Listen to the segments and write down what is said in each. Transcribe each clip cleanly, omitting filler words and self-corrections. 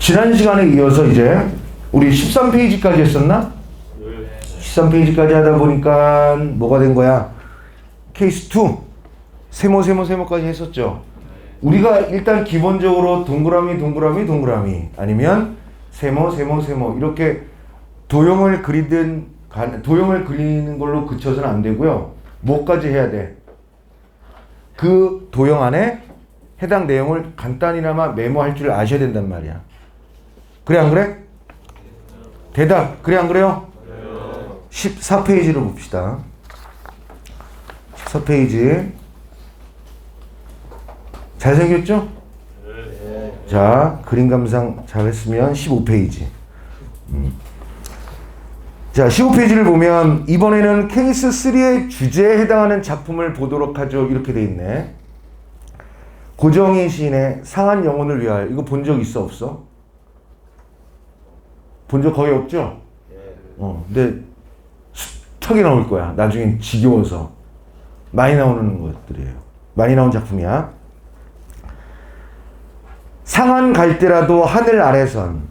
지난 시간에 이어서 이제 우리 13페이지까지 했었나? 13페이지까지 하다 보니까 뭐가 된 거야? 케이스 2 세모까지 했었죠. 우리가 일단 기본적으로 동그라미 아니면 세모 이렇게 도형을 그리는 걸로 그쳐서는 안 되고요. 뭐까지 해야 돼? 그 도형 안에 해당 내용을 간단히나마 메모할 줄 아셔야 된단 말이야. 그래 안 그래? 대답. 그래 안 그래요? 14페이지를 봅시다. 14페이지. 잘생겼죠? 자, 그림 감상 잘했으면 15페이지. 자, 15페이지를 보면 이번에는 케이스 3의 주제에 해당하는 작품을 보도록 하죠. 이렇게 돼 있네. 고정희 시인의 상한 영혼을 위하여. 이거 본 적 있어 없어? 본 적 거의 없죠? 근데 숱하게 나올 거야. 나중엔 지겨워서. 많이 나오는 것들이에요. 많이 나온 작품이야. 상한 갈대라도 하늘 아래선.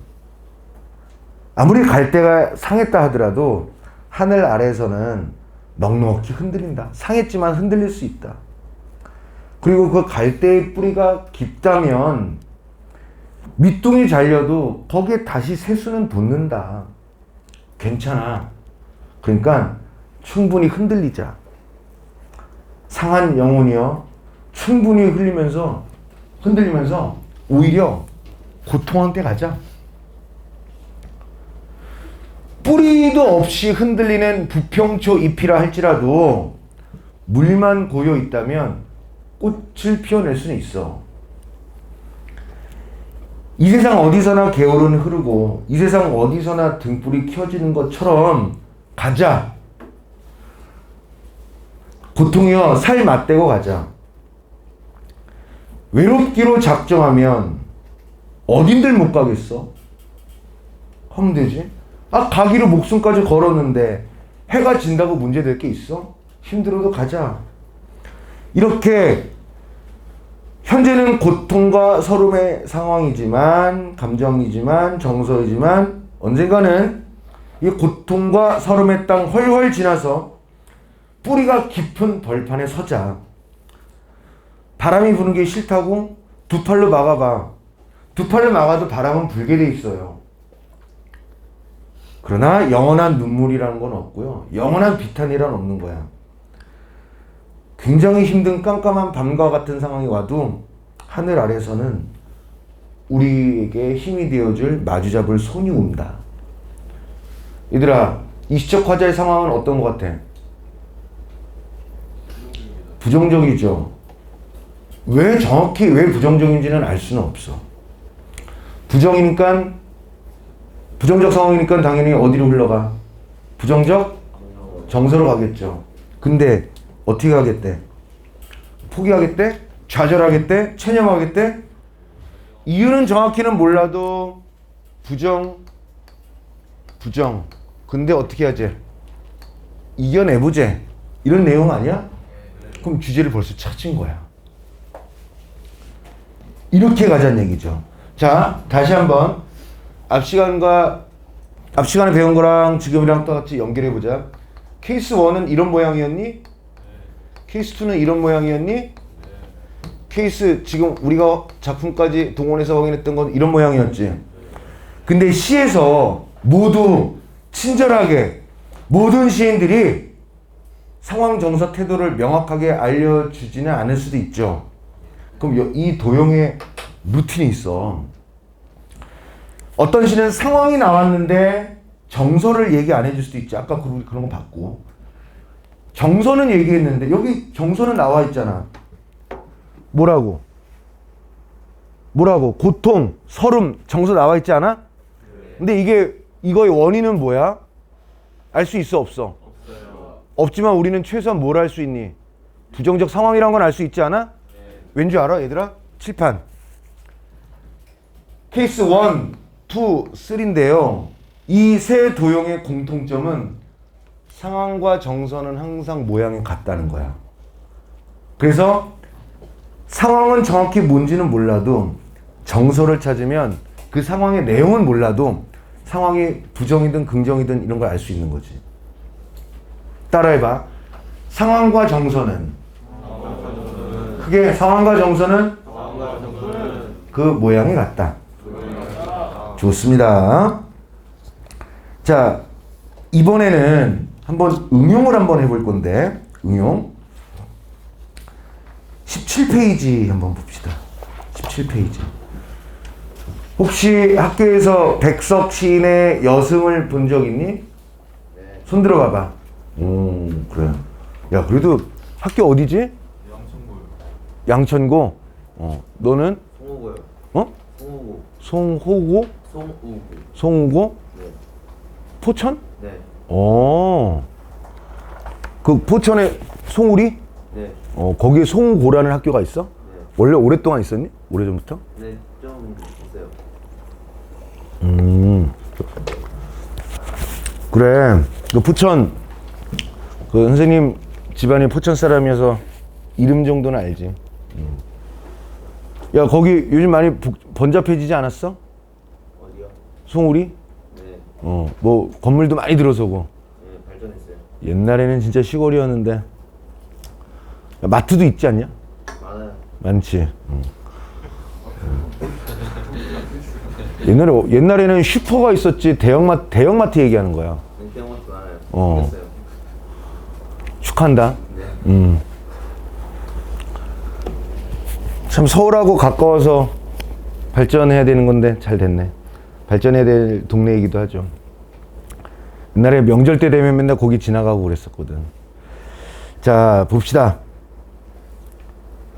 아무리 갈대가 상했다 하더라도 하늘 아래서는 넉넉히 흔들린다. 상했지만 흔들릴 수 있다. 그리고 그 갈대의 뿌리가 깊다면 밑둥이 잘려도 거기에 다시 새수는 돋는다. 괜찮아. 그러니까 충분히 흔들리자. 상한 영혼이요. 충분히 흔들리면서 오히려 고통한테 가자. 뿌리도 없이 흔들리는 부평초 잎이라 할지라도 물만 고여 있다면 꽃을 피워낼 수는 있어. 이 세상 어디서나 개울은 흐르고 이 세상 어디서나 등불이 켜지는 것처럼 가자. 고통이여 살 맞대고 가자. 외롭기로 작정하면 어딘들 못 가겠어? 하면 되지. 가기로 목숨까지 걸었는데 해가 진다고 문제될 게 있어? 힘들어도 가자. 이렇게 현재는 고통과 서름의 상황이지만, 감정이지만, 정서이지만 언젠가는 이 고통과 서름의 땅 훨훨 지나서 뿌리가 깊은 벌판에 서자. 바람이 부는 게 싫다고 두 팔로 막아봐. 두 팔로 막아도 바람은 불게 돼 있어요. 그러나 영원한 눈물이라는 건 없고요. 영원한 비탄이란 없는 거야. 굉장히 힘든 깜깜한 밤과 같은 상황이 와도 하늘 아래서는 우리에게 힘이 되어줄 마주잡을 손이 온다. 얘들아, 이 시적 화자의 상황은 어떤 것 같아? 부정적이죠. 정확히 왜 부정적인지는 알 수는 없어. 부정적 상황이니까 당연히 어디로 흘러가? 부정적? 정서로 가겠죠. 근데 어떻게 가겠대? 포기하겠대? 좌절하겠대? 체념하겠대? 이유는 정확히는 몰라도 부정. 근데 어떻게 하지? 이겨내보재. 이런 내용 아니야? 그럼 주제를 벌써 찾은 거야. 이렇게 가자는 얘기죠. 자, 다시 한번 앞 시간에 배운 거랑 지금이랑 똑같이 연결해보자. 케이스 1은 이런 모양이었니? 케이스 2는 이런 모양이었니? 케이스 지금 우리가 작품까지 동원해서 확인했던 건 이런 모양이었지. 근데 시에서 모두 친절하게 모든 시인들이 상황 정서 태도를 명확하게 알려주지는 않을 수도 있죠. 그럼 이 도형에 루틴이 있어. 어떤 시는 상황이 나왔는데 정서를 얘기 안 해줄 수도 있지. 아까 그런 거 봤고. 정서는 얘기했는데 여기 정서는 나와 있잖아. 뭐라고? 고통, 서름, 정서 나와 있지 않아? 근데 이거의 원인은 뭐야? 알 수 있어 없어? 없지만 우리는 최소한 뭘 알 수 있니? 부정적 상황이란 건 알 수 있지 않아? 왠지 알아 얘들아? 칠판. 케이스 1, 2, 3인데요. 이 세 도형의 공통점은 상황과 정서는 항상 모양이 같다는 거야. 그래서 상황은 정확히 뭔지는 몰라도 정서를 찾으면 그 상황의 내용은 몰라도 상황이 부정이든 긍정이든 이런 걸 알 수 있는 거지. 따라해봐. 상황과 정서는 크게 상황과 정서는 그 모양이 같다. 좋습니다. 자, 이번에는 한번 응용을 한번 해볼 건데 응용 17페이지 한번 봅시다. 17페이지. 혹시 학교에서 백석 시인의 여승을 본 적 있니? 네. 손 들어봐봐. 그래. 야, 그래도 학교 어디지? 양천구요. 양천고. 너는? 송호고요. 어? 송호고. 송호고? 송우고. 송우고? 네. 포천? 네. 그 포천에 송우리? 네. 거기에 송고라는 학교가 있어? 네. 원래 오랫동안 있었니? 오래전부터? 네. 좀 있어요. 그래. 그 포천, 그 선생님 집안이 포천 사람이어서 이름 정도는 알지. 야, 거기 요즘 많이 번잡해지지 않았어? 어디요? 송우리? 네. 뭐 건물도 많이 들어서고. 네. 발전했어요. 옛날에는 진짜 시골이었는데. 야, 마트도 있지 않냐? 많아요. 많지. 옛날에는 슈퍼가 있었지. 대형마트 얘기하는 거야. 냉장고도 많아요. 어. 됐어요. 축하한다. 네. 참 서울하고 가까워서 발전해야 되는 건데 잘 됐네. 발전해야 될 동네이기도 하죠. 옛날에 명절 때 되면 맨날 거기 지나가고 그랬었거든. 자, 봅시다.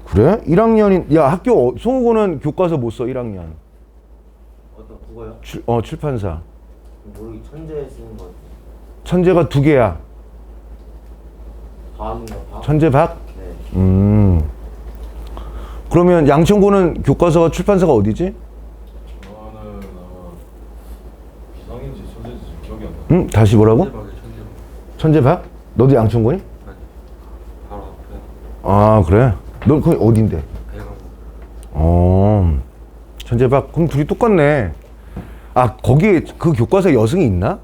그래? 1학년인, 야, 학교, 송우고는 교과서 못 써, 1학년. 어떤 국어요? 출판사. 모르기 천재 쓰는 거 같아요. 천재가 2개야. 과학인가 과학? 천재박? 네. 그러면 양천구는 교과서가 출판사가 어디지? 저는 아마 비상인지 천재인지 기억이 안 나. 응? 다시 뭐라고? 천재박이 천재. 천재박? 너도 양천구니? 아니 바로 앞에 아, 그래? 너 거기 어딘데? 배가고. 천재박. 그럼 둘이 똑같네. 아, 거기에 그 교과서 여승이 있나?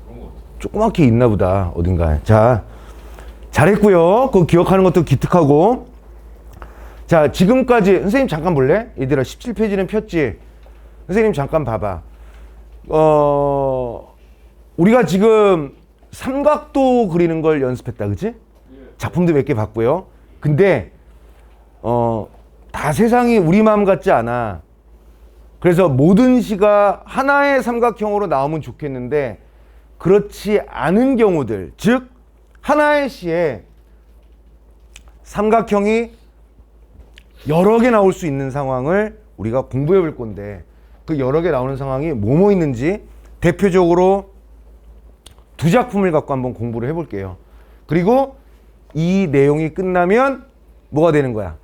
그런 거 같아. 조그맣게 있나 보다, 어딘가에. 자, 잘했고요. 그거 기억하는 것도 기특하고. 자, 지금까지 선생님 잠깐 볼래? 얘들아, 17페이지는 폈지? 선생님 잠깐 봐봐. 우리가 지금 삼각도 그리는 걸 연습했다, 그치? 작품도 몇 개 봤고요. 근데 다 세상이 우리 마음 같지 않아. 그래서 모든 시가 하나의 삼각형으로 나오면 좋겠는데 그렇지 않은 경우들, 즉 하나의 시에 삼각형이 여러 개 나올 수 있는 상황을 우리가 공부해 볼 건데 그 여러 개 나오는 상황이 뭐뭐 있는지 대표적으로 두 작품을 갖고 한번 공부를 해볼게요. 그리고 이 내용이 끝나면 뭐가 되는 거야?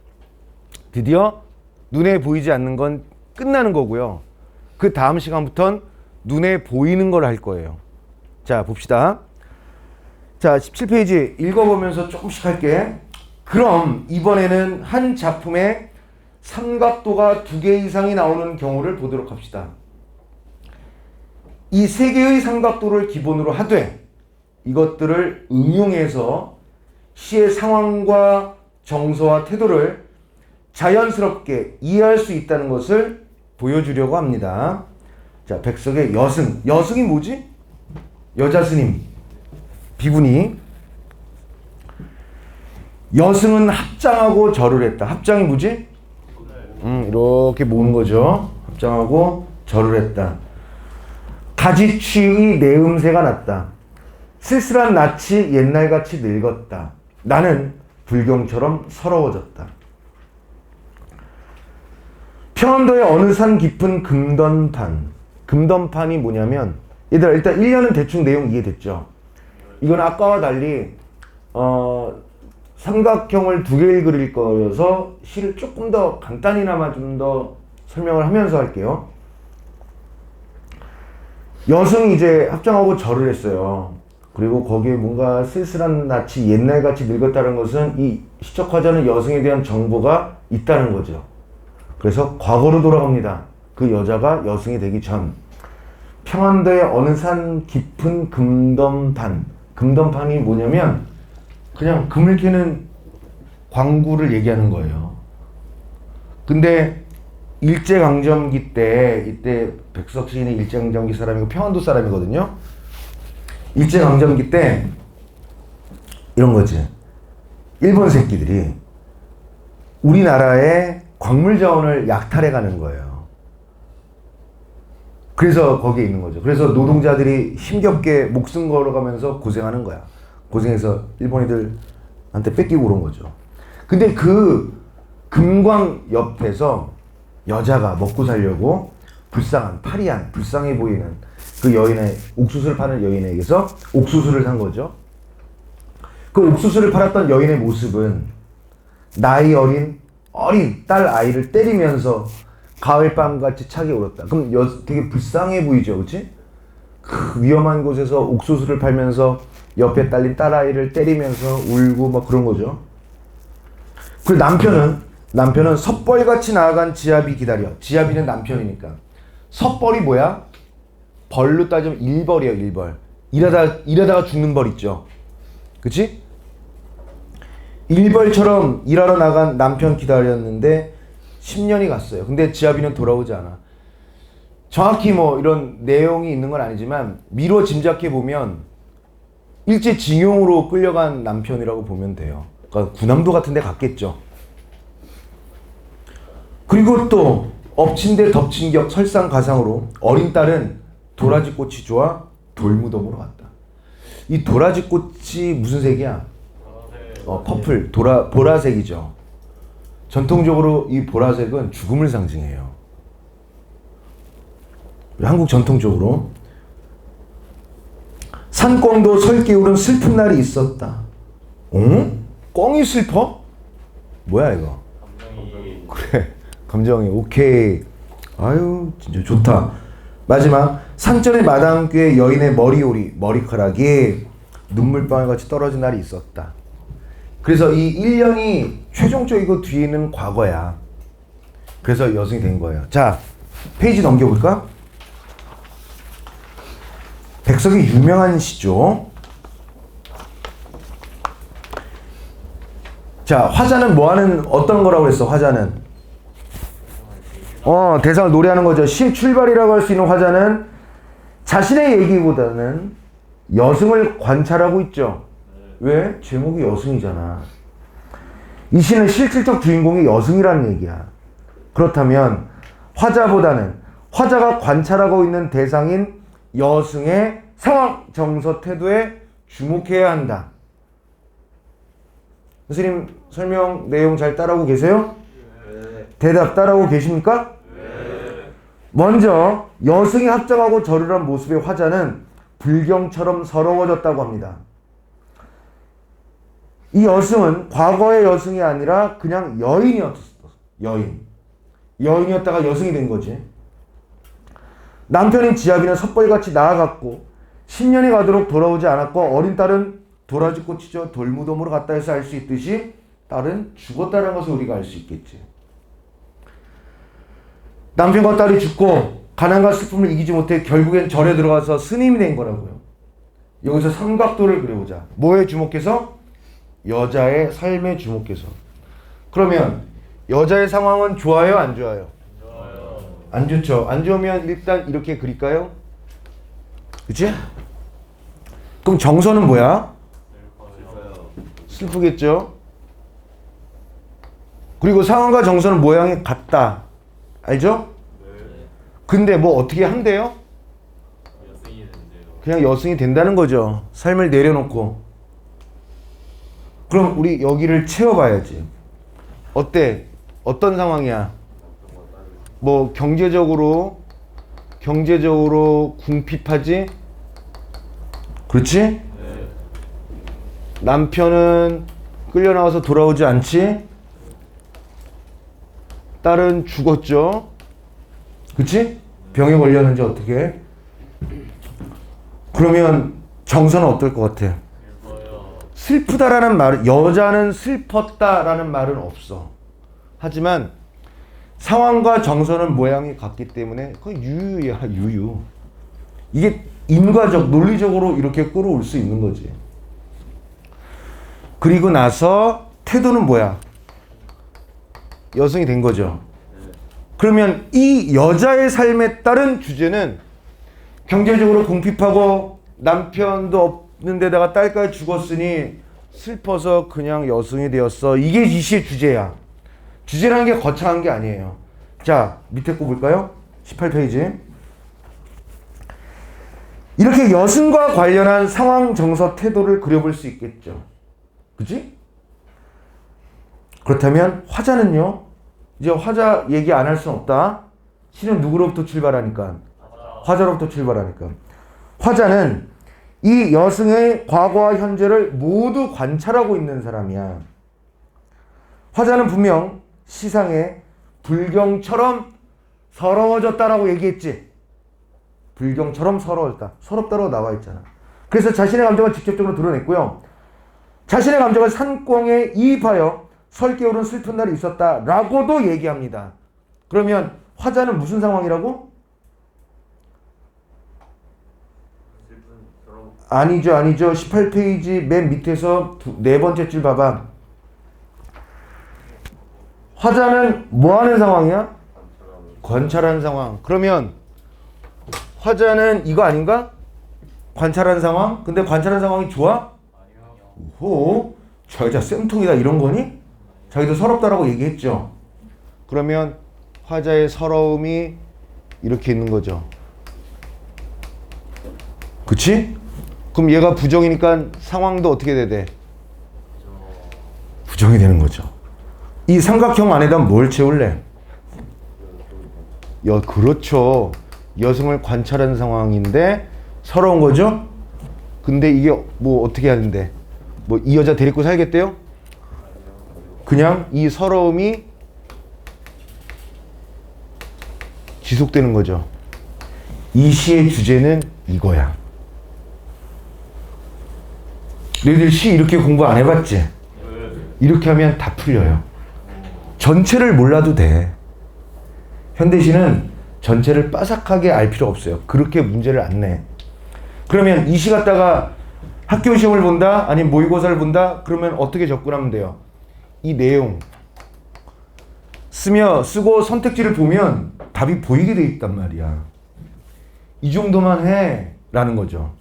드디어 눈에 보이지 않는 건 끝나는 거고요. 그 다음 시간부터는 눈에 보이는 걸 할 거예요. 자, 봅시다. 자, 17페이지 읽어보면서 조금씩 할게. 그럼 이번에는 한 작품에 삼각도가 2개 이상이 나오는 경우를 보도록 합시다. 이 3개의 삼각도를 기본으로 하되 이것들을 응용해서 시의 상황과 정서와 태도를 자연스럽게 이해할 수 있다는 것을 보여주려고 합니다. 자, 백석의 여승. 여승이 뭐지? 여자 스님. 비구니. 여승은 합장하고 절을 했다. 합장이 뭐지? 이렇게 모으는 거죠. 합장하고 절을 했다. 가지취의 내음새가 났다. 쓸쓸한 낯이 옛날같이 늙었다. 나는 불경처럼 서러워졌다. 평안도의 어느 산 깊은 금던판. 금던판이 뭐냐면 얘들아 일단 1년은 대충 내용 이해됐죠? 이건 아까와 달리 삼각형을 2개를 그릴 거여서 시를 조금 더 간단히나마 좀 더 설명을 하면서 할게요. 여승이 이제 합장하고 절을 했어요. 그리고 거기에 뭔가 쓸쓸한 낯이 옛날같이 늙었다는 것은 이 시적화자는 여승에 대한 정보가 있다는 거죠. 그래서 과거로 돌아갑니다. 그 여자가 여승이 되기 전 평안도의 어느 산 깊은 금덤판. 금덤판이 뭐냐면 그냥 금을 캐는 광구를 얘기하는 거예요. 근데 일제강점기 때, 이때 백석 시인이 일제강점기 사람이고 평안도 사람이거든요. 일제강점기 때 이런 거지. 일본 새끼들이 우리나라의 광물 자원을 약탈해 가는 거예요. 그래서 거기에 있는 거죠. 그래서 노동자들이 힘겹게 목숨 걸어가면서 고생하는 거야. 고생해서 일본인들한테 뺏기고 그런 거죠. 근데 그 금광 옆에서 여자가 먹고 살려고 불쌍한, 파리한, 불쌍해 보이는 그 여인의, 옥수수를 파는 여인에게서 옥수수를 산 거죠. 그 옥수수를 팔았던 여인의 모습은 나이 어린 딸 아이를 때리면서 가을밤같이 차게 울었다. 그럼 되게 불쌍해 보이죠, 그렇지? 그 위험한 곳에서 옥수수를 팔면서 옆에 딸린 딸 아이를 때리면서 울고 막 그런 거죠. 그리고 남편은 섭벌같이 나아간 지아비 기다려. 지아비는 남편이니까. 섭벌이 뭐야? 벌로 따지면 일벌이에요, 일벌. 일하다가 죽는 벌 있죠. 그치? 일벌처럼 일하러 나간 남편 기다렸는데 10년이 갔어요. 근데 지아비는 돌아오지 않아. 정확히 뭐 이런 내용이 있는 건 아니지만 미뤄 짐작해 보면 일제 징용으로 끌려간 남편이라고 보면 돼요. 그러니까 군함도 같은 데 갔겠죠. 그리고 또 엎친 데 덮친 격 설상가상으로 어린 딸은 도라지꽃이 좋아 돌무덤으로 갔다. 이 도라지꽃이 무슨 색이야? 퍼플, 보라색이죠. 전통적으로 이 보라색은 죽음을 상징해요. 한국 전통적으로 산꿩도 설기울은 슬픈 날이 있었다. 응? 꿩이 슬퍼? 뭐야 이거? 감정이 그래, 감정이 오케이. 아유 진짜 좋다. 마지막 산전의 마당귀에 여인의 머리카락이 눈물방울 같이 떨어진 날이 있었다. 그래서 이 1년이 최종적이고 뒤에는 과거야. 그래서 여승이 된 거예요. 자, 페이지 넘겨볼까? 백석이 유명한 시죠. 자, 화자는 뭐하는 어떤 거라고 그랬어? 화자는 대상을 노래하는 거죠. 시 출발이라고 할 수 있는 화자는 자신의 얘기보다는 여승을 관찰하고 있죠. 왜? 제목이 여승이잖아. 이 시는 실질적 주인공이 여승이라는 얘기야. 그렇다면 화자보다는 화자가 관찰하고 있는 대상인 여승의 상황, 정서, 태도에 주목해야 한다. 선생님 설명 내용 잘 따라오고 계세요? 네. 대답 따라오고 계십니까? 네. 먼저 여승이 합장하고 절을 모습의 화자는 불경처럼 서러워졌다고 합니다. 이 여승은 과거의 여승이 아니라 그냥 여인이었어. 여인이었다가 여승이 된 거지. 남편인 지아비는 섭벌같이 나아갔고 10년이 가도록 돌아오지 않았고 어린 딸은 도라지꽃이죠. 돌무덤으로 갔다 해서 알 수 있듯이 딸은 죽었다는 것을 우리가 알 수 있겠지. 남편과 딸이 죽고 가난과 슬픔을 이기지 못해 결국엔 절에 들어가서 스님이 된 거라고요. 여기서 삼각도를 그려보자. 뭐에 주목해서? 여자의 삶에 주목해서. 그러면 여자의 상황은 좋아요, 안 좋아요? 안 좋죠. 안 좋으면 일단 이렇게 그릴까요? 그치? 그럼 정서는 뭐야? 슬프겠죠? 그리고 상황과 정서는 모양이 같다. 알죠? 근데 뭐 어떻게 한대요? 여승이 된대요. 그냥 여승이 된다는 거죠. 삶을 내려놓고. 그럼 우리 여기를 채워봐야지. 어때? 어떤 상황이야? 뭐 경제적으로 궁핍하지? 그렇지? 네. 남편은 끌려 나와서 돌아오지 않지? 딸은 죽었죠? 그치? 병에 걸렸는지 어떻게? 그러면 정서는 어떨 것 같아? 슬프다라는 말은, 여자는 슬펐다라는 말은 없어. 하지만 상황과 정서는 모양이 같기 때문에 그건 유유야, 유유. 이게 인과적, 논리적으로 이렇게 끌어올 수 있는 거지. 그리고 나서 태도는 뭐야? 여성이 된 거죠. 그러면 이 여자의 삶에 따른 주제는 경제적으로 궁핍하고 남편도 없는 데다가 딸까지 죽었으니 슬퍼서 그냥 여성이 되었어. 이게 이 시의 주제야. 주제라는 게 거창한 게 아니에요. 자, 밑에 거 볼까요? 18페이지. 이렇게 여성과 관련한 상황, 정서, 태도를 그려볼 수 있겠죠. 그치? 그렇다면 화자는요? 이제 화자 얘기 안 할 수는 없다. 시는 누구로부터 출발하니까? 화자로부터 출발하니까. 화자는 이 여성의 과거와 현재를 모두 관찰하고 있는 사람이야. 화자는 분명 시상에 불경처럼 서러워졌다라고 얘기했지. 불경처럼 서러웠다. 서럽다라고 나와 있잖아. 그래서 자신의 감정을 직접적으로 드러냈고요. 자신의 감정을 산꽁에 이입하여 설겨울은 슬픈 날이 있었다라고도 얘기합니다. 그러면 화자는 무슨 상황이라고? 아니죠. 18페이지 맨 밑에서 네 번째 줄 봐봐. 화자는 뭐 하는 상황이야? 관찰하는 상황. 그러면 화자는 이거 아닌가? 관찰하는 상황? 근데 관찰하는 상황이 좋아? 오호, 저 여자 쌤통이다 이런 거니? 자기도 서럽다라고 얘기했죠. 그러면 화자의 서러움이 이렇게 있는 거죠. 그치? 그럼 얘가 부정이니까 상황도 어떻게 돼야 돼? 부정이 되는 거죠. 이 삼각형 안에다 뭘 채울래? 그렇죠. 여성을 관찰하는 상황인데 서러운 거죠? 근데 이게 뭐 어떻게 하는데? 뭐 이 여자 데리고 살겠대요? 그냥 이 서러움이 지속되는 거죠. 이 시의 주제는 이거야. 너희들 시 이렇게 공부 안 해봤지? 이렇게 하면 다 풀려요. 전체를 몰라도 돼. 현대시는 전체를 빠삭하게 알 필요 없어요. 그렇게 문제를 안 내. 그러면 이 시 갖다가 학교 시험을 본다? 아니면 모의고사를 본다? 그러면 어떻게 접근하면 돼요? 이 내용 쓰고 선택지를 보면 답이 보이게 돼 있단 말이야. 이 정도만 해 라는 거죠.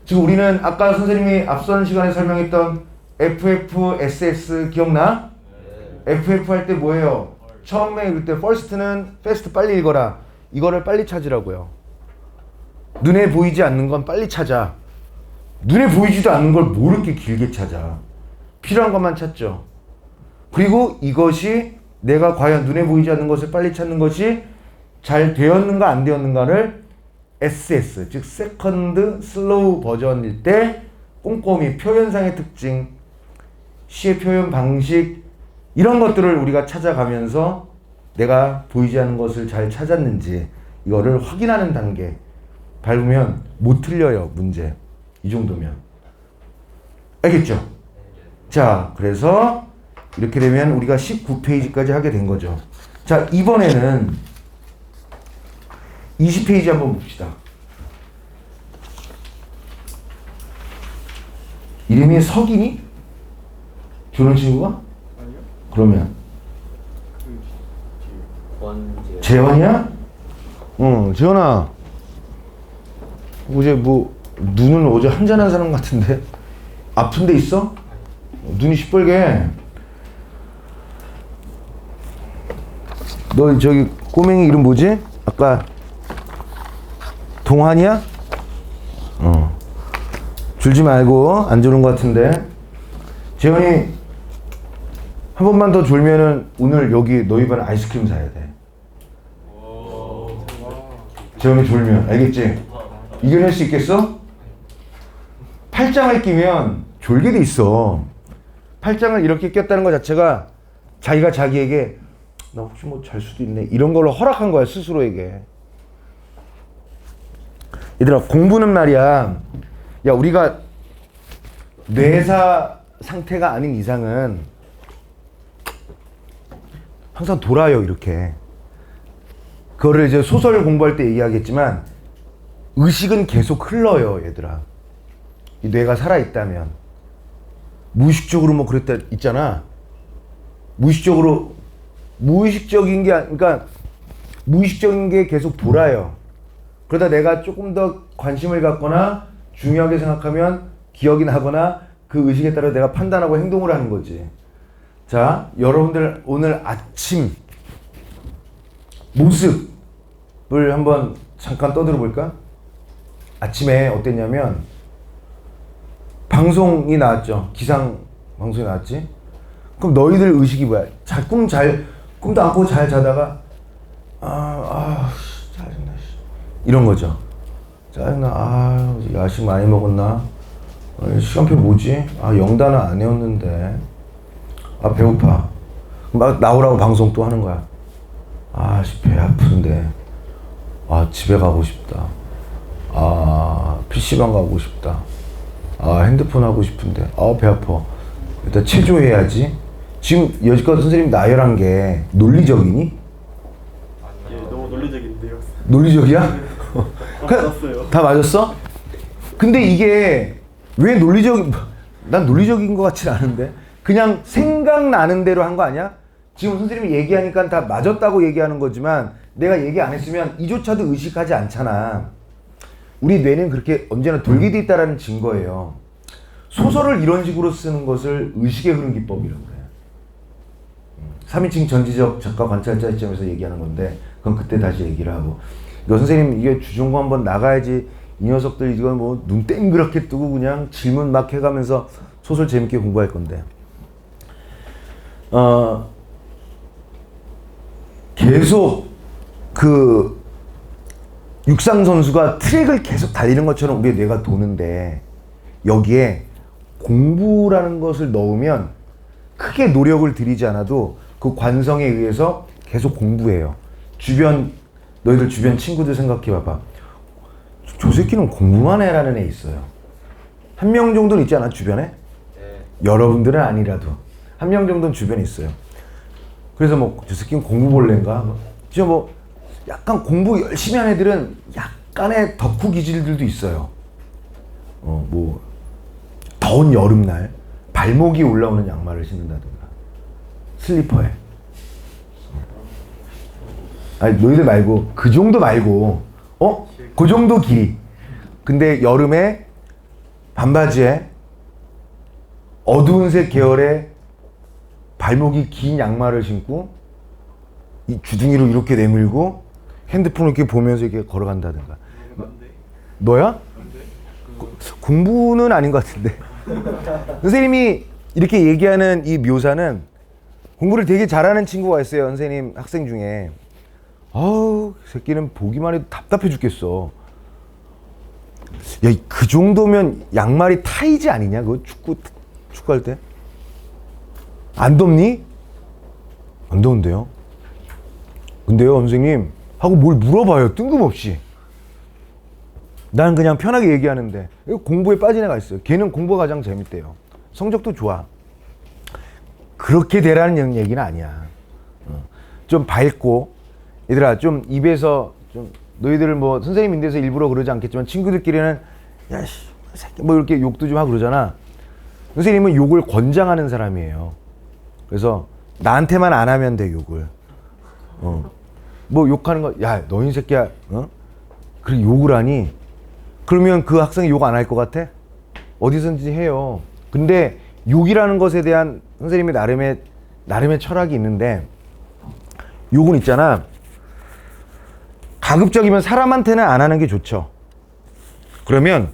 지금 우리는 아까 선생님이 앞선 시간에 설명했던 FF, SS 기억나? FF 할 때 뭐예요? 처음에 읽을 때 first는 fast 빨리 읽어라. 이거를 빨리 찾으라고요. 눈에 보이지 않는 건 빨리 찾아. 눈에 보이지도 않는 걸 뭐 이렇게 길게 찾아. 필요한 것만 찾죠. 그리고 이것이 내가 과연 눈에 보이지 않는 것을 빨리 찾는 것이 잘 되었는가 안 되었는가를 SS, 즉 세컨드 슬로우 버전일 때 꼼꼼히 표현상의 특징, 시의 표현 방식 이런 것들을 우리가 찾아가면서 내가 보이지 않는 것을 잘 찾았는지 이거를 확인하는 단계 밟으면 못 틀려요. 문제. 이 정도면. 알겠죠? 자, 그래서 이렇게 되면 우리가 19페이지까지 하게 된 거죠. 자, 이번에는 20페이지 한번 봅시다. 이름이 석이니? 조는 친구가? 아니요. 그러면 원재. 재현이야? 응, 재현아. 어제 뭐 눈은 어제 한잔한 사람 같은데 아픈 데 있어? 눈이 시뻘게. 너 저기 꼬맹이 이름 뭐지? 아까 동환이야? 줄지 말고 안 주는 것 같은데. 재현이 한 번만 더 졸면은 오늘 여기 너희 반 아이스크림 사야 돼. 재현이 졸면 알겠지? 이겨낼 수 있겠어? 팔짱을 끼면 졸게 돼 있어. 팔짱을 이렇게 꼈다는 것 자체가 자기가 자기에게 나 혹시 뭐 잘 수도 있네 이런 걸로 허락한 거야 스스로에게. 얘들아 공부는 말이야. 야 우리가 뇌사 상태가 아닌 이상은 항상 돌아요, 이렇게. 그거를 이제 소설 공부할 때 얘기하겠지만 의식은 계속 흘러요, 얘들아. 이 뇌가 살아있다면. 무의식적으로 뭐 그랬다 있잖아. 무의식적인 게 그러니까 무의식적인 게 계속 돌아요. 그러다 내가 조금 더 관심을 갖거나 중요하게 생각하면 기억이 나거나 그 의식에 따라 내가 판단하고 행동을 하는 거지. 자, 여러분들 오늘 아침 모습을 한번 잠깐 떠들어 볼까? 아침에 어땠냐면 방송이 나왔죠. 기상 방송이 나왔지. 그럼 너희들 의식이 뭐야? 꿈도 안 꾸고 잘 자다가 짜증나 이런 거죠. 짜증나. 야식 많이 먹었나? 시간표 뭐지? 영단은 안 외웠는데. 배고파. 막 나오라고 방송 또 하는 거야. 배 아픈데. 집에 가고 싶다. PC방 가고 싶다. 핸드폰 하고 싶은데. 배 아파. 일단 체조해야지. 지금 여지껏 선생님 나열한 게 논리적이니? 예, 너무 논리적인데요. 논리적이야? 다 맞았어요. 다 맞았어? 근데 이게 왜 난 논리적인 것 같진 않은데 그냥 생각나는 대로 한 거 아니야? 지금 선생님이 얘기하니까 다 맞았다고 얘기하는 거지만 내가 얘기 안 했으면 이조차도 의식하지 않잖아. 우리 뇌는 그렇게 언제나 돌게 돼 있다라는 증거예요. 소설을 이런 식으로 쓰는 것을 의식의 흐름 기법이라고 그래요. 3인칭 전지적 작가 관찰자 시점에서 얘기하는 건데 그건 그때 다시 얘기를 하고 이거 선생님 이게 주중고 한번 나가야지 이 녀석들 이거 뭐 눈 땡그랗게 뜨고 그냥 질문 막 해가면서 소설 재밌게 공부할 건데 계속 그 육상 선수가 트랙을 계속 달리는 것처럼 우리의 뇌가 도는데 여기에 공부라는 것을 넣으면 크게 노력을 들이지 않아도 그 관성에 의해서 계속 공부해요. 너희들 주변 친구들 생각해 봐봐. 저 새끼는 공부만 해라는 애 있어요. 한 명 정도는 있지 않아, 주변에? 네. 여러분들은 아니라도 한 명 정도는 주변에 있어요. 그래서 뭐 저 새끼는 공부 볼래인가? 진짜 뭐 약간 공부 열심히 하는 애들은 약간의 덕후 기질들도 있어요. 뭐 더운 여름날 발목이 올라오는 양말을 신는다든가 슬리퍼에. 너희들 말고 그 정도 말고 그 정도 길이. 근데 여름에 반바지에 어두운 색 계열의 발목이 긴 양말을 신고 이 주둥이로 이렇게 내밀고 핸드폰을 이렇게 보면서 이렇게 걸어간다든가. 너야? 공부는 아닌 것 같은데. 선생님이 이렇게 얘기하는 이 묘사는 공부를 되게 잘하는 친구가 있어요. 선생님 학생 중에. 그 새끼는 보기만 해도 답답해 죽겠어. 야, 그 정도면 양말이 타이즈 아니냐? 그거 축구할 때? 안 덥니? 안 더운데요? 근데요, 선생님 하고 뭘 물어봐요, 뜬금없이. 난 그냥 편하게 얘기하는데 공부에 빠진 애가 있어요. 걔는 공부가 가장 재밌대요. 성적도 좋아. 그렇게 되라는 얘기는 아니야. 좀 밝고 얘들아 좀 입에서 좀 너희들을 뭐 선생님인데서 일부러 그러지 않겠지만 친구들끼리는 야씨 새끼 뭐 이렇게 욕도 좀 하고 그러잖아. 선생님은 욕을 권장하는 사람이에요. 그래서 나한테만 안 하면 돼 욕을. 뭐 욕하는 거 야 너희 새끼야 그렇게 욕을 하니 그러면 그 학생이 욕 안 할 것 같아? 어디선지 해요. 근데 욕이라는 것에 대한 선생님의 나름의 철학이 있는데 욕은 있잖아. 가급적이면 사람한테는 안 하는 게 좋죠. 그러면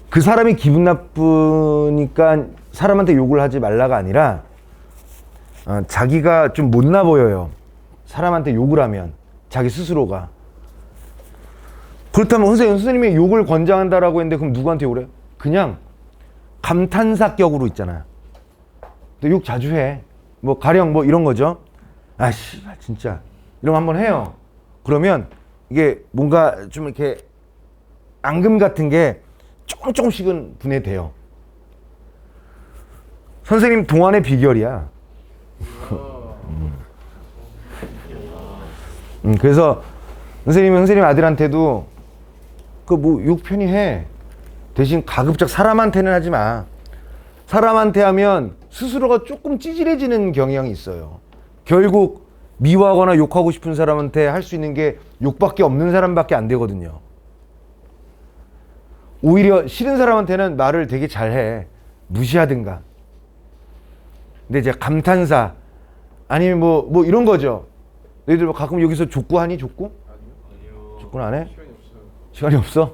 그 사람이 기분 나쁘니까 사람한테 욕을 하지 말라가 아니라 자기가 좀 못나 보여요. 사람한테 욕을 하면 자기 스스로가. 그렇다면 선생님이 욕을 권장한다라고 했는데 그럼 누구한테 욕을 해? 그냥 감탄사격으로 있잖아. 너 욕 자주 해. 뭐 가령 뭐 이런 거죠. 아씨 진짜 이런 거 한번 해요. 그러면 이게 뭔가 좀 이렇게 앙금 같은 게 조금씩은 분해돼요. 선생님 동안의 비결이야. 그래서 선생님 아들한테도 그 뭐 욕 편히 해. 대신 가급적 사람한테는 하지 마. 사람한테 하면 스스로가 조금 찌질해지는 경향이 있어요. 결국 미워하거나 욕하고 싶은 사람한테 할 수 있는 게 욕밖에 없는 사람밖에 안 되거든요. 오히려 싫은 사람한테는 말을 되게 잘해. 무시하든가. 근데 이제 감탄사 아니면 뭐 이런 거죠. 너희들 뭐 가끔 여기서 족구하니? 족구? 아니요. 족구는 안 해? 시간이 없어요. 시간이 없어?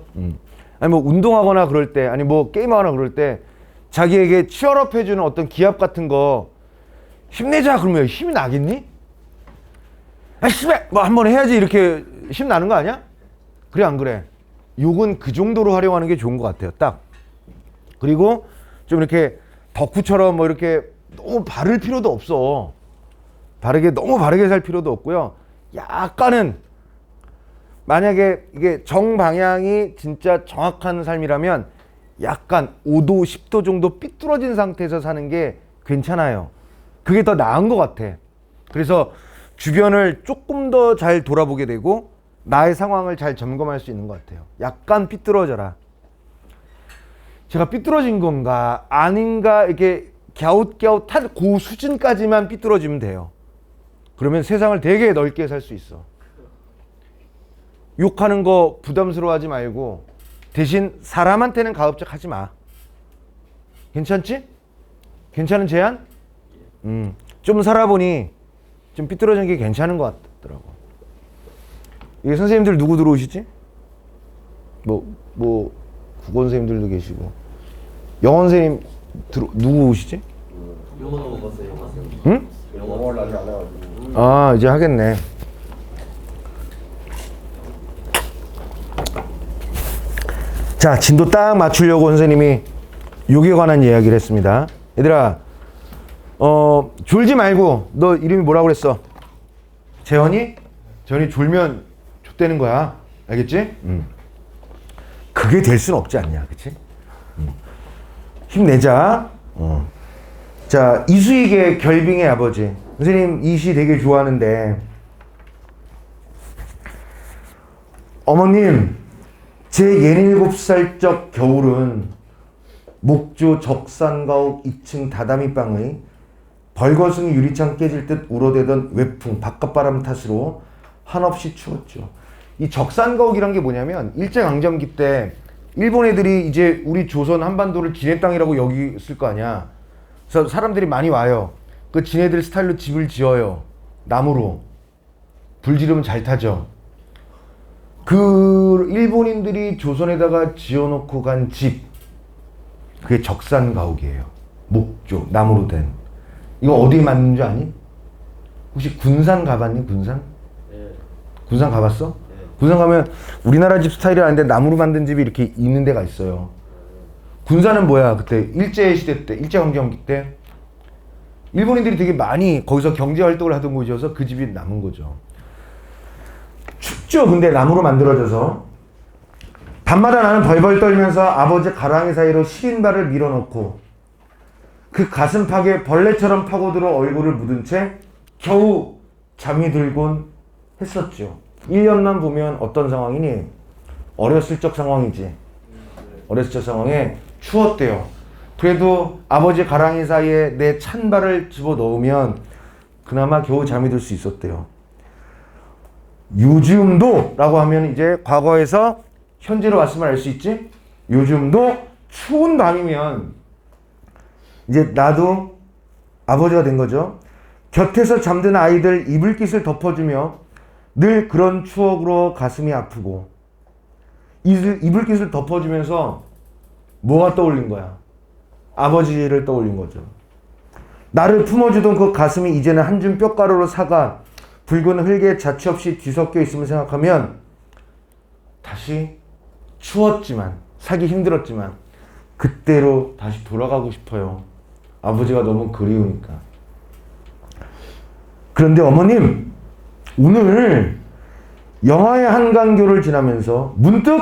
아니 뭐 운동하거나 그럴 때 아니 뭐 게임하거나 그럴 때 자기에게 치열업 해주는 어떤 기합 같은 거 힘내자 그러면 힘이 나겠니? 아 씨발 뭐 한번 해야지 이렇게 힘 나는 거 아니야? 그래 안 그래? 욕은 그 정도로 활용하는 게 좋은 것 같아요. 딱. 그리고 좀 이렇게 덕후처럼 뭐 이렇게 너무 바를 필요도 없어. 너무 바르게 살 필요도 없고요. 약간은 만약에 이게 정방향이 진짜 정확한 삶이라면 약간 5도, 10도 정도 삐뚤어진 상태에서 사는 게 괜찮아요. 그게 더 나은 것 같아. 그래서 주변을 조금 더 잘 돌아보게 되고 나의 상황을 잘 점검할 수 있는 것 같아요. 약간 삐뚤어져라. 제가 삐뚤어진 건가 아닌가 이렇게 갸웃갸웃한 그 수준까지만 삐뚤어지면 돼요. 그러면 세상을 되게 넓게 살 수 있어. 욕하는 거 부담스러워하지 말고 대신 사람한테는 가급적 하지 마. 괜찮지? 괜찮은 제안? 좀 살아보니 좀 삐뚤어진 게 괜찮은 것 같더라고. 이게 선생님들 누구 들어오시지? 뭐 국어 선생님들도 계시고 영어 선생님 누구 오시지? 영어 먹었어요. 영어. 응? 영어를 아직 안 해가지고. 아 이제 하겠네. 자 진도 딱 맞추려고 선생님이 욕에 관한 이야기를 했습니다. 얘들아 졸지 말고 너 이름이 뭐라고 그랬어? 재현이? 재현이 졸면 좆되는 거야. 알겠지? 그게 될 수는 없지 않냐. 그치? 힘내자. 자 이수익의 결빙의 아버지. 선생님 이 시 되게 좋아하는데 어머님 제 67살적 겨울은 목조 적산가옥 2층 다다미방의 벌거숭이 유리창 깨질 듯 울어대던 외풍 바깥바람 탓으로 한없이 추웠죠. 이 적산가옥이란 게 뭐냐면 일제강점기 때 일본 애들이 이제 우리 조선 한반도를 지네 땅이라고 여기 있을 거 아니야. 그래서 사람들이 많이 와요. 그 지네들 스타일로 집을 지어요. 나무로. 불 지르면 잘 타죠. 그 일본인들이 조선에다가 지어놓고 간 집, 그게 적산가옥이에요. 목조, 나무로 된. 이거 어디에 맞는 줄 아니? 혹시 군산 가봤니? 군산? 네. 군산 가봤어? 네. 군산 가면 우리나라 집 스타일이 아닌데 나무로 만든 집이 이렇게 있는 데가 있어요. 군산은 뭐야? 그때 일제시대 때, 일제강점기 때 일본인들이 되게 많이 거기서 경제활동을 하던 곳이어서 그 집이 남은 거죠. 춥죠. 근데 나무로 만들어져서 밤마다 나는 벌벌 떨면서 아버지 가랑이 사이로 시린 발을 밀어넣고 그 가슴팍에 벌레처럼 파고들어 얼굴을 묻은 채 겨우 잠이 들곤 했었죠. 1년만 보면 어떤 상황이니? 어렸을 적 상황이지. 어렸을 적 상황에 추웠대요. 그래도 아버지 가랑이 사이에 내 찬발을 집어넣으면 그나마 겨우 잠이 들 수 있었대요. 요즘도 라고 하면 이제 과거에서 현재로 왔으면 알 수 있지? 요즘도 추운 밤이면 이제 나도 아버지가 된 거죠. 곁에서 잠든 아이들 이불깃을 덮어주며 늘 그런 추억으로 가슴이 아프고 이불깃을 덮어주면서 뭐가 떠올린 거야? 아버지를 떠올린 거죠. 나를 품어주던 그 가슴이 이제는 한 줌 뼈가루로 사가 붉은 흙에 자취 없이 뒤섞여 있음을 생각하면 다시 추웠지만 살기 힘들었지만 그때로 다시 돌아가고 싶어요. 아버지가 너무 그리우니까. 그런데 어머님 오늘 영하의 한강교를 지나면서 문득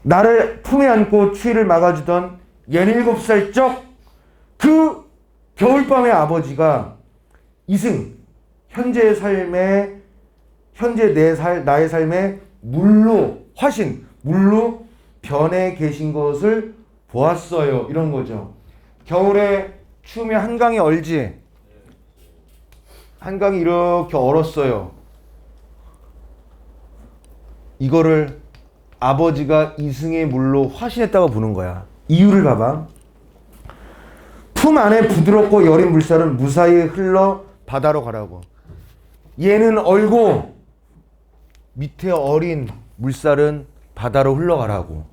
나를 품에 안고 추위를 막아주던 17살 적 그 겨울밤의 아버지가 이승 현재의 삶에 현재 나의 삶에 물로 화신, 물로 변해 계신 것을 보았어요. 이런 거죠. 겨울에 추우면 한강이 얼지. 한강이 이렇게 얼었어요. 이거를 아버지가 이승의 물로 화신했다고 보는 거야. 이유를 봐봐. 품 안에 부드럽고 여린 물살은 무사히 흘러 바다로 가라고. 얘는 얼고 밑에 어린 물살은 바다로 흘러가라고.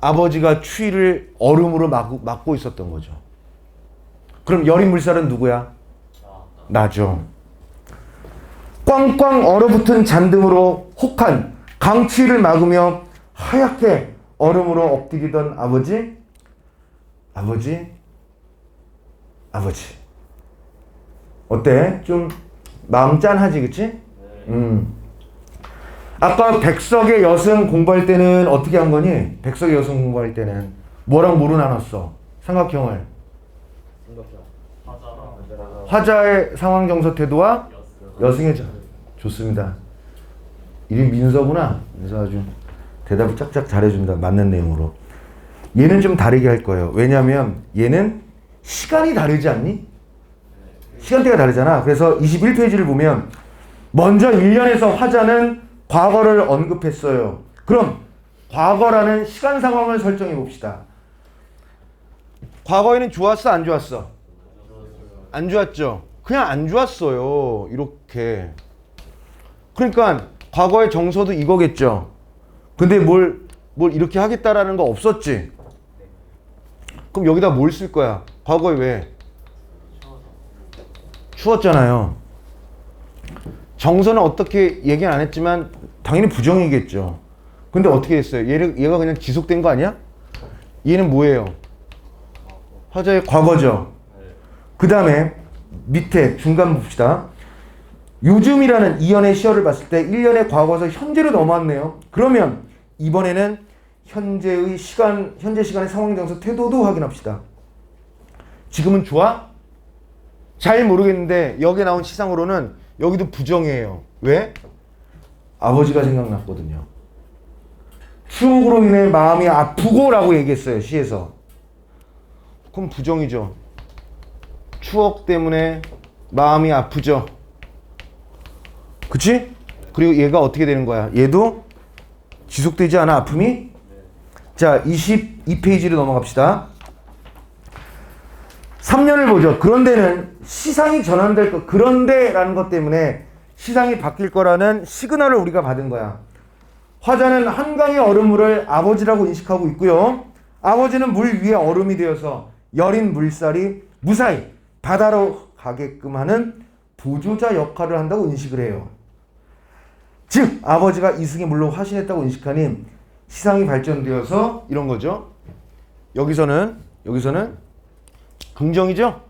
아버지가 추위를 얼음으로 막고 있었던 거죠. 그럼 여린 물살은 누구야? 나죠. 꽝꽝 얼어붙은 잔등으로 혹한 강추위를 막으며 하얗게 얼음으로 엎드리던 아버지. 어때? 좀 마음 짠하지, 그치? 아까 백석의 여승 공부할 때는 어떻게 한 거니? 백석의 여승 공부할 때는 뭐랑 뭐로 나눴어? 삼각형을. 화자의 상황 정서 태도와 여승의 좋습니다. 이름 민서구나. 그래서 아주 대답을 짝짝 잘해준다. 맞는 내용으로. 얘는 좀 다르게 할 거예요. 왜냐하면 얘는 시간이 다르지 않니? 시간대가 다르잖아. 그래서 21페이지를 보면 먼저 1년에서 화자는 과거를 언급했어요. 그럼 과거라는 시간 상황을 설정해 봅시다. 과거에는 좋았어, 안 좋았어? 안 좋았죠. 그냥 안 좋았어요. 이렇게. 그러니까 과거의 정서도 이거겠죠. 근데 뭘 이렇게 하겠다라는 거 없었지. 그럼 여기다 뭘 쓸 거야? 과거에 왜? 추웠잖아요. 정서는 어떻게 얘기는 안 했지만 당연히 부정이겠죠. 근데 어떻게 됐어요? 얘가 그냥 지속된 거 아니야? 얘는 뭐예요? 화자의 과거죠. 그 다음에 밑에 중간 봅시다. 요즘이라는 이연의 시어를 봤을 때 1년의 과거에서 현재로 넘어왔네요. 그러면 이번에는 현재 시간의 상황 정서 태도도 확인합시다. 지금은 좋아? 잘 모르겠는데 여기에 나온 시상으로는 여기도 부정이에요. 왜? 아버지가 생각났거든요. 추억으로 인해 마음이 아프고 라고 얘기했어요. 시에서. 그럼 부정이죠. 추억 때문에 마음이 아프죠. 그치? 그리고 얘가 어떻게 되는 거야? 얘도 지속되지 않아, 아픔이? 자, 22페이지로 넘어갑시다. 3년을 보죠. 그런데는 시상이 전환될 것, 그런데라는 것 때문에 시상이 바뀔 거라는 시그널을 우리가 받은 거야. 화자는 한강의 얼음물을 아버지라고 인식하고 있고요. 아버지는 물 위에 얼음이 되어서 여린 물살이 무사히 바다로 가게끔 하는 보조자 역할을 한다고 인식을 해요. 즉 아버지가 이승의 물로 화신했다고 인식하니 시상이 발전되어서 이런 거죠. 여기서는 긍정이죠.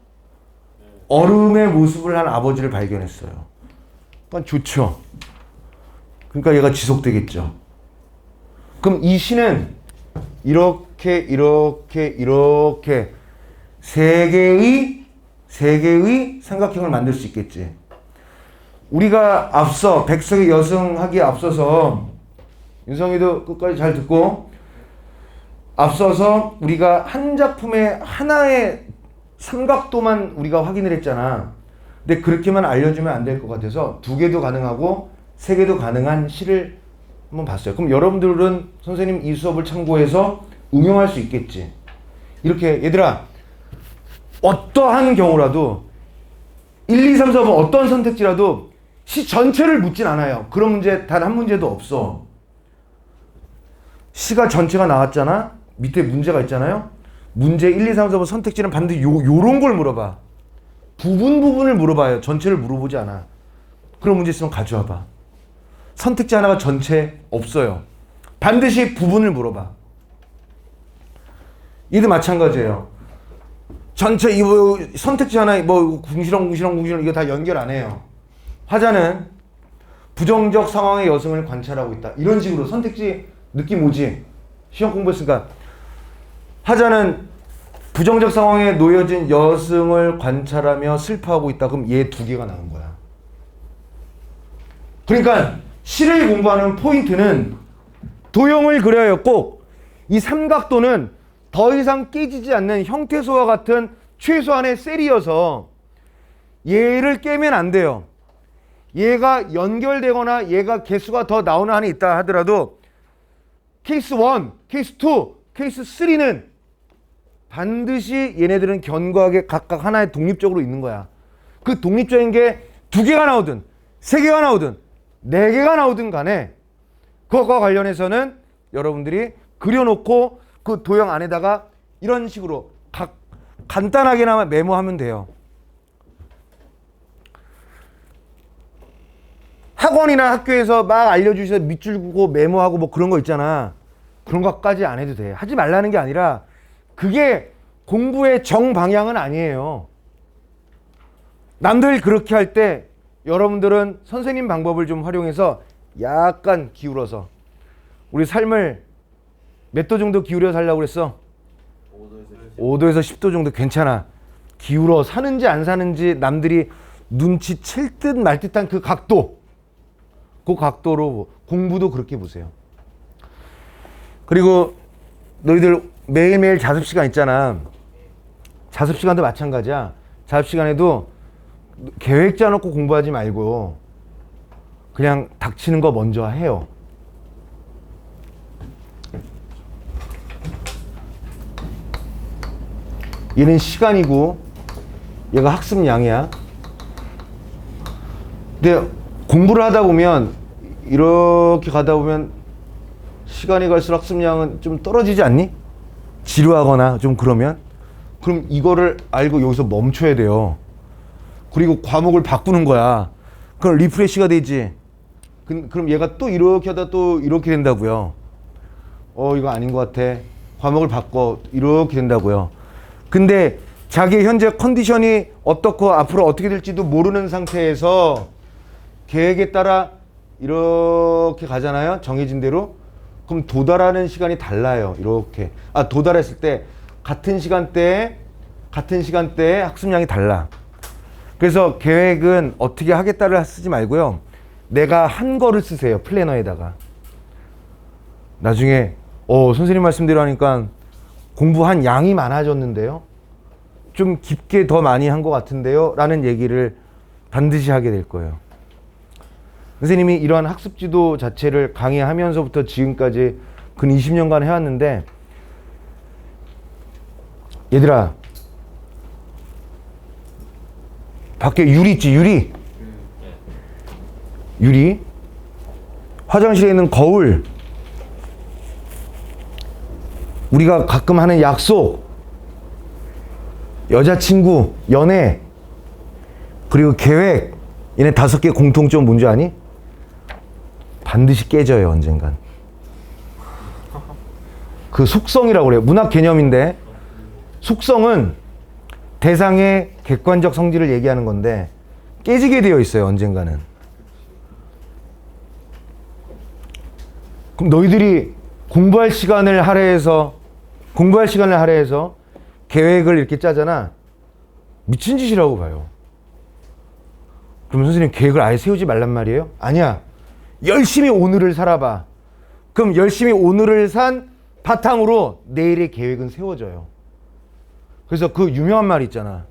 얼음의 모습을 한 아버지를 발견했어요. 그러니까 좋죠. 그러니까 얘가 지속되겠죠. 그럼 이 시는 이렇게 세 개의 삼각형을 만들 수 있겠지. 우리가 앞서 백석의 여승하기에 앞서서 윤성이도 끝까지 잘 듣고 앞서서 우리가 한 작품의 하나의 삼각도만 우리가 확인을 했잖아. 근데 그렇게만 알려주면 안 될 것 같아서 2개도 가능하고 3개도 가능한 시를 한번 봤어요. 그럼 여러분들은 선생님 이 수업을 참고해서 응용할 수 있겠지. 이렇게 얘들아 어떠한 경우라도 1, 2, 3, 4번 어떤 선택지라도 시 전체를 묻진 않아요. 그런 문제 단 한 문제도 없어. 시가 전체가 나왔잖아. 밑에 문제가 있잖아요. 문제 1, 2, 3, 4번 선택지는 반드시 요런 걸 물어봐. 부분을 물어봐요. 전체를 물어보지 않아. 그런 문제 있으면 가져와 봐. 선택지 하나가 전체 없어요. 반드시 부분을 물어봐. 얘도 마찬가지예요. 전체 이거 선택지 하나 뭐 궁시렁 이거 다 연결 안 해요. 화자는 부정적 상황의 여승을 관찰하고 있다. 이런 식으로 선택지 느낌 오지? 시험 공부했으니까. 화자는 부정적 상황에 놓여진 여승을 관찰하며 슬퍼하고 있다. 그럼 얘 2개가 나온 거야. 그러니까 시를 공부하는 포인트는 도형을 그려요. 꼭 이 삼각도는 더 이상 깨지지 않는 형태소와 같은 최소한의 셀이어서 얘를 깨면 안 돼요. 얘가 연결되거나 얘가 개수가 더 나오는 한이 있다 하더라도 케이스 1, 케이스 2, 케이스 3는 반드시 얘네들은 견고하게 각각 하나의 독립적으로 있는 거야. 그 독립적인 게 2개가 나오든 3개가 나오든 4개가 나오든 간에 그것과 관련해서는 여러분들이 그려놓고 그 도형 안에다가 이런 식으로 간단하게나마 메모하면 돼요. 학원이나 학교에서 막 알려주셔서 밑줄 긋고 메모하고 뭐 그런 거 있잖아. 그런 것까지 안 해도 돼. 하지 말라는 게 아니라 그게 공부의 정방향은 아니에요. 남들 그렇게 할 때 여러분들은 선생님 방법을 좀 활용해서 약간 기울어서 우리 삶을 몇 도 정도 기울여 살려고 그랬어? 5도에서 10도 정도 괜찮아. 기울어 사는지 안 사는지 남들이 눈치챌 듯 말 듯한 그 각도, 그 각도로 공부도 그렇게 보세요. 그리고 너희들 매일매일 자습시간 있잖아. 자습시간도 마찬가지야. 자습시간에도 계획 짜놓고 공부하지 말고 그냥 닥치는 거 먼저 해요. 얘는 시간이고 얘가 학습량이야. 근데 공부를 하다 보면 이렇게 가다 보면 시간이 갈수록 학습량은 좀 떨어지지 않니? 지루하거나 좀 그러면 그럼 이거를 알고 여기서 멈춰야 돼요. 그리고 과목을 바꾸는 거야. 그럼 리프레시가 되지. 그럼 얘가 또 이렇게 하다 또 이렇게 된다고요. 이거 아닌 것 같아. 과목을 바꿔. 이렇게 된다고요. 근데 자기 현재 컨디션이 어떻고 앞으로 어떻게 될지도 모르는 상태에서 계획에 따라 이렇게 가잖아요. 정해진 대로. 그럼 도달하는 시간이 달라요. 이렇게. 도달했을 때 같은 시간대에 학습량이 달라. 그래서 계획은 어떻게 하겠다를 쓰지 말고요. 내가 한 거를 쓰세요. 플래너에다가. 나중에 선생님 말씀대로 하니까 공부한 양이 많아졌는데요. 좀 깊게 더 많이 한 것 같은데요. 라는 얘기를 반드시 하게 될 거예요. 선생님이 이러한 학습지도 자체를 강의하면서부터 지금까지 근 20년간 해왔는데 얘들아 밖에 유리 있지? 유리 화장실에 있는 거울 우리가 가끔 하는 약속 여자친구 연애 그리고 계획 얘네 5개 공통점 뭔지 아니? 반드시 깨져요 언젠간. 그 속성이라고 그래요. 문학 개념인데 속성은 대상의 객관적 성질을 얘기하는 건데 깨지게 되어 있어요 언젠가는. 그럼 너희들이 공부할 시간을 할애해서 계획을 이렇게 짜잖아. 미친 짓이라고 봐요. 그럼 선생님 계획을 아예 세우지 말란 말이에요? 아니야. 열심히 오늘을 살아봐. 그럼 열심히 오늘을 산 바탕으로 내일의 계획은 세워져요. 그래서 그 유명한 말 있잖아.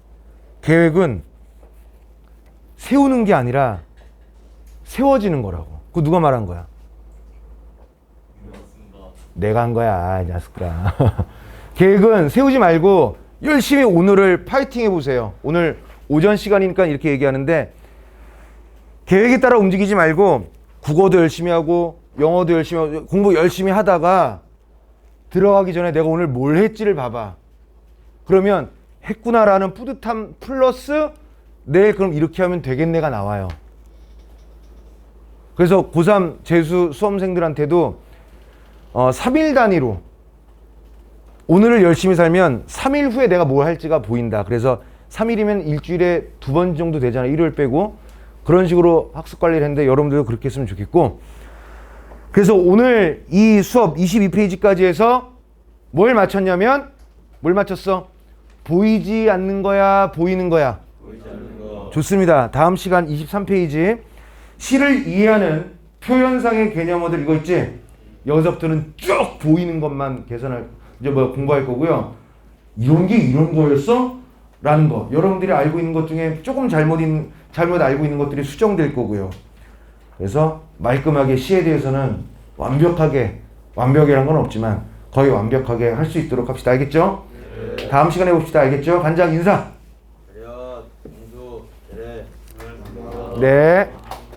계획은 세우는 게 아니라 세워지는 거라고. 그거 누가 말한 거야? 내가 한 거야, 이 녀석들아. 계획은 세우지 말고 열심히 오늘을 파이팅 해보세요. 오늘 오전 시간이니까 이렇게 얘기하는데 계획에 따라 움직이지 말고 국어도 열심히 하고 영어도 열심히 하고 공부 열심히 하다가 들어가기 전에 내가 오늘 뭘 했지를 봐봐. 그러면 했구나라는 뿌듯함 플러스 내일 그럼 이렇게 하면 되겠네가 나와요. 그래서 고3 재수 수험생들한테도 3일 단위로 오늘을 열심히 살면 3일 후에 내가 뭘 할지가 보인다. 그래서 3일이면 일주일에 2번 정도 되잖아요. 일요일 빼고. 그런 식으로 학습 관리를 했는데 여러분들도 그렇게 했으면 좋겠고. 그래서 오늘 이 수업 22페이지까지 해서 뭘 맞췄냐면 뭘 맞췄어? 보이지 않는 거야? 보이는 거야? 보이지 않는 거. 좋습니다. 다음 시간 23페이지. 시를 이해하는 표현상의 개념어들 이거 있지? 여기서부터는 쭉 보이는 것만 계산할 이제 뭐 공부할 거고요. 이런 게 이런 거였어? 라는 거. 여러분들이 알고 있는 것 중에 조금 잘못 알고 있는 것들이 수정될 거고요. 그래서 말끔하게 시에 대해서는 완벽이란 건 없지만 거의 완벽하게 할 수 있도록 합시다. 알겠죠? 네. 다음 시간에 봅시다. 알겠죠? 반장 인사. 대련, 인수, 대래. 네.